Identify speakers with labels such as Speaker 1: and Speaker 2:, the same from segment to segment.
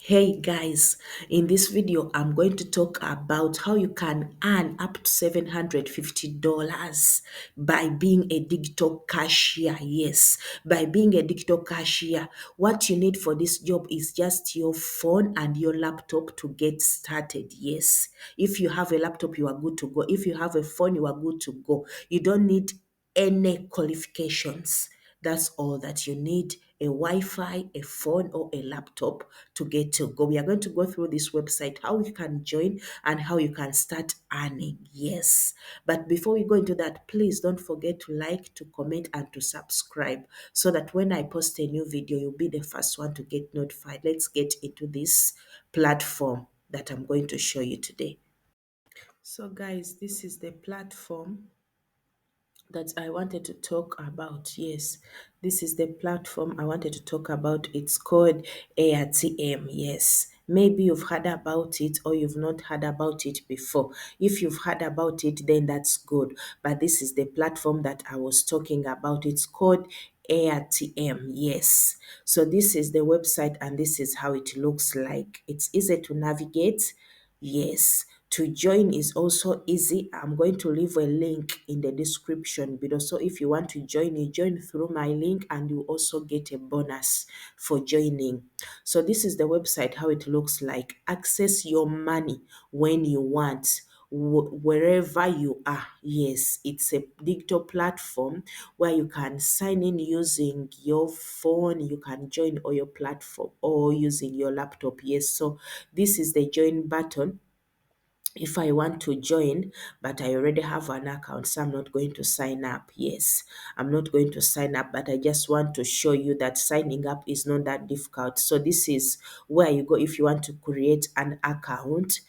Speaker 1: Hey guys, in this video, I'm going to talk about how you can earn up to $750 by being a digital cashier. Yes, by being a digital cashier, what you need for this job is just your phone and your laptop to get started. Yes, if you have a laptop, you are good to go. If you have a phone, you are good to go. You don't need any qualifications. That's all that you need, a Wi-Fi, a phone, or a laptop to get to go. We are going to go through this website, how you can join and how you can start earning. Yes. But before we go into that, please don't forget to like, to comment, and to subscribe so that when I post a new video, you'll be the first one to get notified. Let's get into this platform that I'm going to show you today. So guys, this is the platform that I wanted to talk about. Yes, this is the platform I wanted to talk about. It's called AirTM. Yes, maybe you've heard about it or you've not heard about it before. If you've heard about it, then that's good. But this is the platform that I was talking about. It's called AirTM. Yes. So this is the website and this is how it looks like. It's easy to navigate. Yes, to join is also easy. I'm going to leave a link in the description below. So if you want to join, you join through my link and you also get a bonus for joining. So this is the website, how it looks like. Access your money when you want. Wherever you are. Yes, it's a digital platform where you can sign in using your phone, you can join or your platform or using your laptop. Yes, so this is the join button if I want to join, but I already have an account, so I'm not going to sign up. Yes, I'm not going to sign up, but I just want to show you that signing up is not that difficult. So this is where you go if you want to create an account,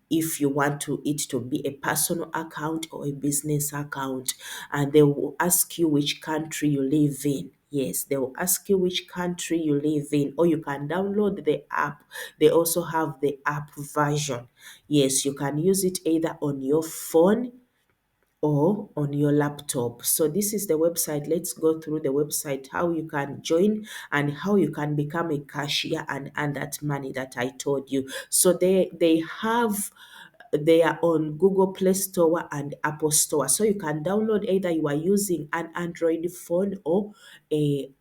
Speaker 1: if you want it to be a personal account or a business account, and they will ask you which country you live in. Yes, they will ask you which country you live in, or you can download the app. They also have the app version. Yes, you can use it either on your phone or on your laptop. So this is the website. Let's go through the website, how you can join and how you can become a cashier and earn that money that I told you. So they are on Google Play Store and Apple Store. So you can download either you are using an Android phone or an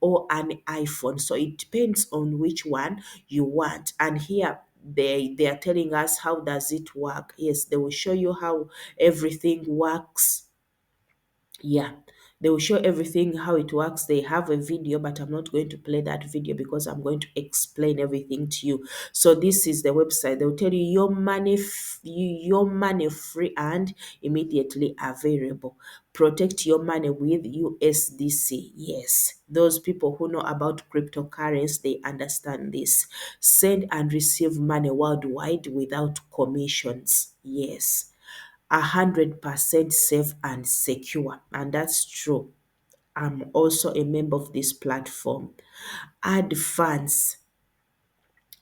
Speaker 1: iPhone. So it depends on which one you want. And here they are telling us how does it work. Yes, they will show you how everything works. Yeah, they will show everything how it works. They have a video, but I'm not going to play that video because I'm going to explain everything to you. So this is the website. They'll tell you your money free and immediately available. Protect your money with USDC. Yes, those people who know about cryptocurrency, they understand this. Send and receive money worldwide without commissions. Yes, 100% safe and secure. And that's true. I'm also a member of this platform. Add funds,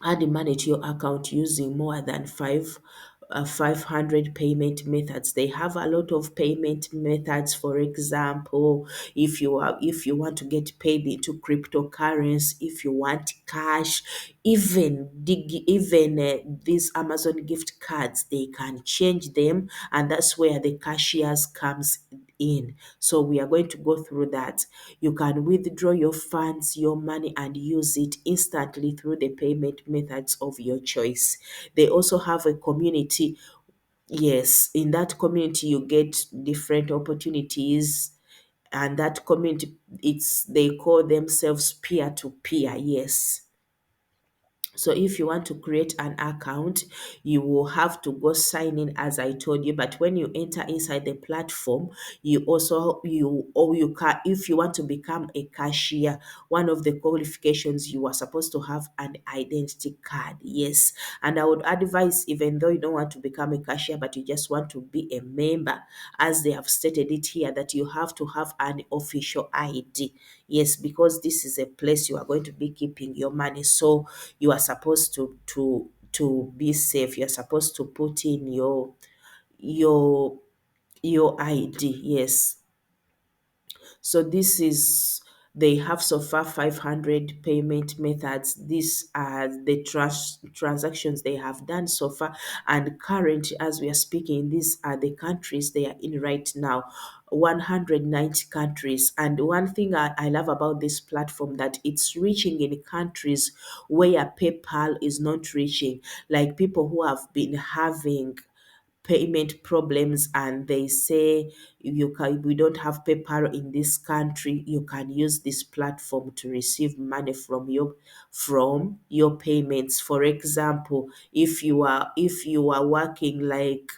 Speaker 1: add money to your account using more than 500 payment methods. They have a lot of payment methods. For example, if you want to get paid into cryptocurrency, if you want cash, even these Amazon gift cards, they can change them, and that's where the cashiers comes in. So we are going to go through that. You can withdraw your funds, your money, and use it instantly through the payment methods of your choice. They also have a community. Yes, in that community you get different opportunities, and that community, they call themselves peer to peer. Yes, so if you want to create an account, you will have to go sign in as I told you. But when you enter inside the platform, you can, if you want to become a cashier, one of the qualifications, you are supposed to have an identity card. Yes. And I would advise, even though you don't want to become a cashier, but you just want to be a member, as they have stated it here, that you have to have an official ID. Yes, because this is a place you are going to be keeping your money. So you are supposed to be safe. You're supposed to put in your ID. Yes. So this is They have so far 500 payment methods. These are the transactions they have done so far. And currently, as we are speaking, these are the countries they are in right now. 190 countries. And one thing I love about this platform, that it's reaching in countries where PayPal is not reaching, like people who have been having payment problems and they say, we don't have PayPal in this country, you can use this platform to receive money from your payments. For example, if you are working like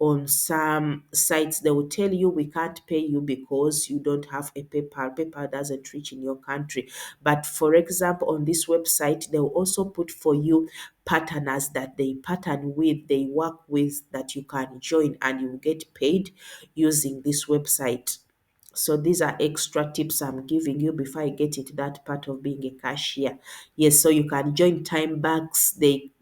Speaker 1: on some sites, they will tell you we can't pay you because you don't have a PayPal doesn't reach in your country. But for example, on this website, they will also put for you partners that they pattern with, they work with, that you can join and you get paid using this website. So these are extra tips I'm giving you before I get into that part of being a cashier. Yes, so you can join time banks.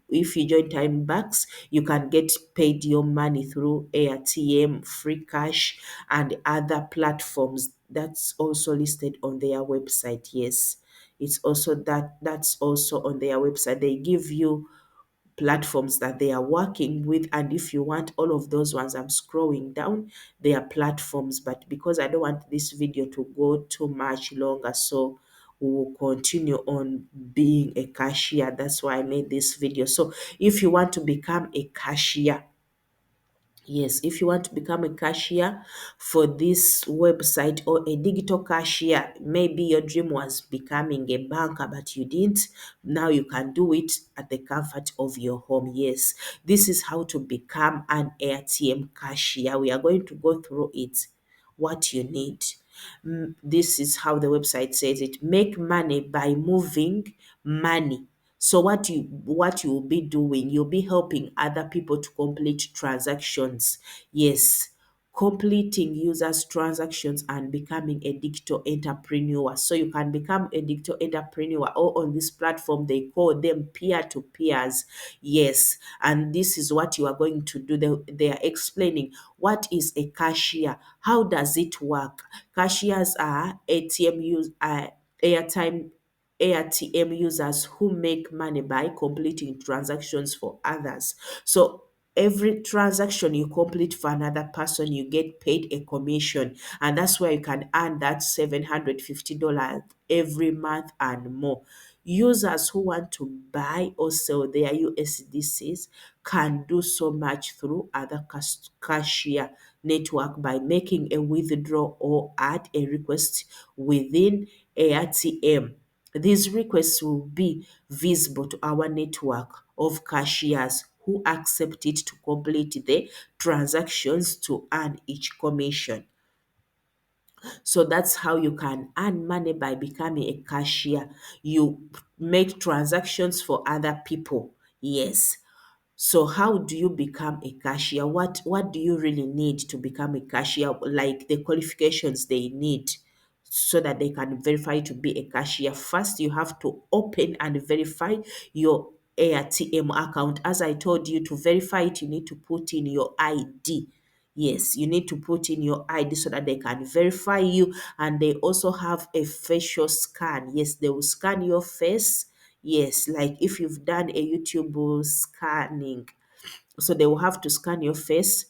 Speaker 1: If you join time banks, you can get paid your money through AirTM, free cash, and other platforms. That's also listed on their website. Yes, it's also that's also on their website. They give you platforms that they are working with, and if you want all of those ones, I'm scrolling down their platforms. But because I don't want this video to go too much longer, so we will continue on being a cashier. That's why I made this video. So if you want to become a cashier, yes, if you want to become a cashier for this website, or a digital cashier, maybe your dream was becoming a banker but you didn't. Now you can do it at the comfort of your home. Yes, this is how to become an AirTM cashier. We are going to go through it, what you need. This is how the website says it: make money by moving money. So what you will be doing, you'll be helping other people to complete transactions. Yes, completing users' transactions and becoming a digital entrepreneur. So you can become a digital entrepreneur, or on this platform they call them peer-to-peers. Yes, and this is what you are going to do. They are explaining what is a cashier, how does it work. Cashiers are airtime AirTM users who make money by completing transactions for others. So every transaction you complete for another person, you get paid a commission, and that's where you can earn that $750 every month and more. Users who want to buy or sell their USDCs can do so much through other cashier network by making a withdrawal or add a request within AirTM. These requests will be visible to our network of cashiers who accept it to complete the transactions to earn each commission. So that's how you can earn money by becoming a cashier. You make transactions for other people. Yes. So how do you become a cashier? What do you really need to become a cashier? Like the qualifications they need so that they can verify to be a cashier. First, you have to open and verify your AirTM account. As I told you, to verify it, you need to put in your ID. Yes, you need to put in your ID so that they can verify you. And they also have a facial scan. Yes, they will scan your face. Yes, like if you've done a YouTube scanning, so they will have to scan your face,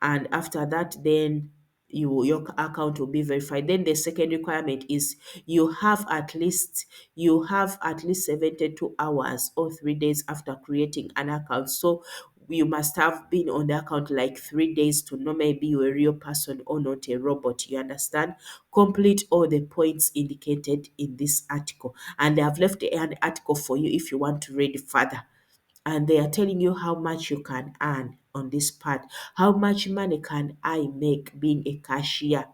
Speaker 1: and after that, then your account will be verified. Then the second requirement is you have at least 72 hours or 3 days after creating an account. So you must have been on the account like 3 days to know maybe you're a real person or not a robot. You understand? Complete all the points indicated in this article, and they have left an article for you if you want to read further, and they are telling you how much you can earn on this part. How much money can I make being a cashier?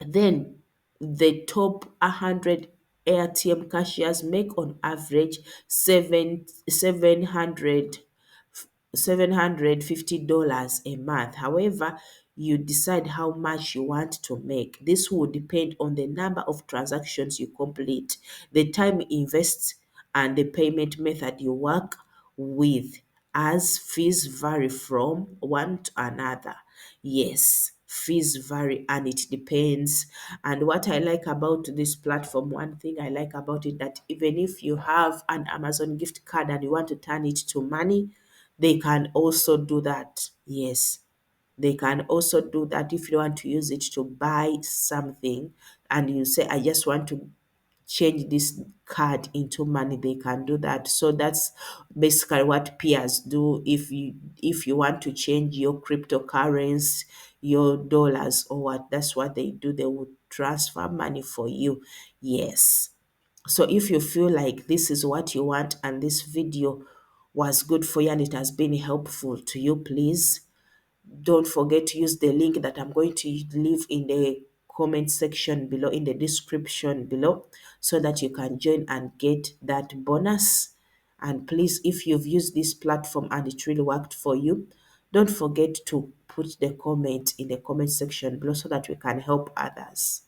Speaker 1: Then the top 100 AirTM cashiers make on average $750 a month. However, you decide how much you want to make. This will depend on the number of transactions you complete, the time you invest, and the payment method you work with, as fees vary from one to another. Yes. fees vary and it depends. And what I like about this platform, one thing I like about it, that even if you have an Amazon gift card and you want to turn it to money, they can also do that. Yes, they can also do that. If you want to use it to buy something and you say, I just want to change this card into money, they can do that. So that's basically what peers do. If you want to change your cryptocurrency, your dollars or what, that's what they do. They would transfer money for you. Yes. So if you feel like this is what you want and this video was good for you and it has been helpful to you, please don't forget to use the link that I'm going to leave in the comment section below, in the description below, so that you can join and get that bonus. And please, if you've used this platform and it really worked for you, don't forget to put the comment in the comment section below so that we can help others.